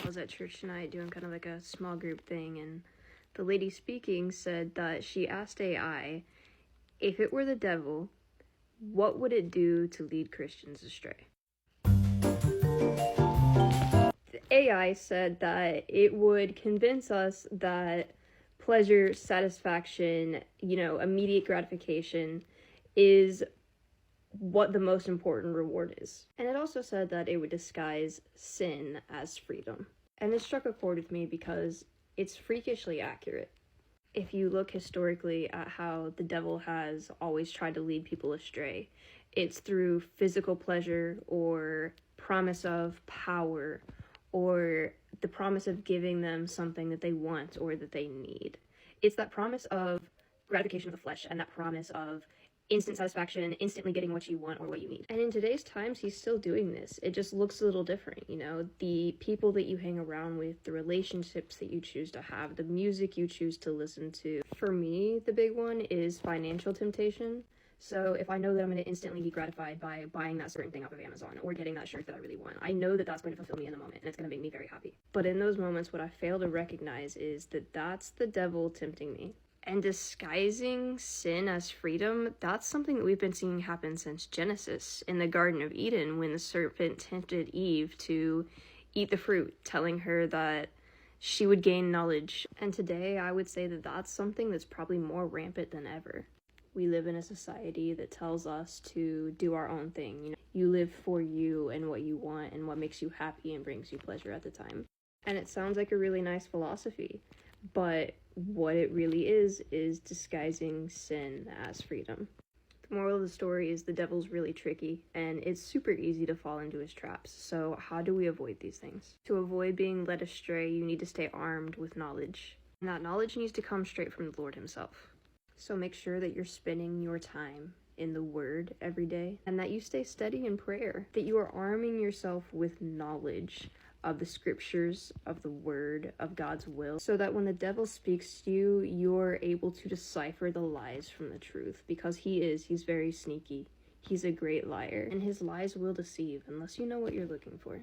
was at church tonight doing kind of like a small group thing, and the lady speaking said that she asked AI, if it were the devil, what would it do to lead Christians astray? The AI said that it would convince us that pleasure, satisfaction, immediate gratification is what the most important reward is. And it also said that it would disguise sin as freedom. And this struck a chord with me because it's freakishly accurate. If you look historically at how the devil has always tried to lead people astray, it's through physical pleasure or promise of power or the promise of giving them something that they want or that they need. It's that promise of gratification of the flesh and that promise of instant satisfaction, instantly getting what you want or what you need. And in today's times, he's still doing this. It just looks a little different, the people that you hang around with, the relationships that you choose to have, the music you choose to listen to. For me, the big one is financial temptation. So if I know that I'm going to instantly be gratified by buying that certain thing off of Amazon or getting that shirt that I really want, I know that that's going to fulfill me in the moment and it's going to make me very happy. But in those moments, what I fail to recognize is that that's the devil tempting me. And disguising sin as freedom, that's something that we've been seeing happen since Genesis in the Garden of Eden, when the serpent tempted Eve to eat the fruit, telling her that she would gain knowledge. And today, I would say that that's something that's probably more rampant than ever. We live in a society that tells us to do our own thing. You live for you and what you want and what makes you happy and brings you pleasure at the time. And it sounds like a really nice philosophy, but what it really is disguising sin as freedom. The moral of the story is the devil's really tricky, and it's super easy to fall into his traps. So how do we avoid these things? To avoid being led astray, you need to stay armed with knowledge. And that knowledge needs to come straight from the Lord himself. So make sure that you're spending your time in the Word every day, and that you stay steady in prayer, that you are arming yourself with knowledge of the scriptures, of the word, of God's will, so that when the devil speaks to you, you're able to decipher the lies from the truth, because he's very sneaky. He's a great liar, and his lies will deceive unless you know what you're looking for.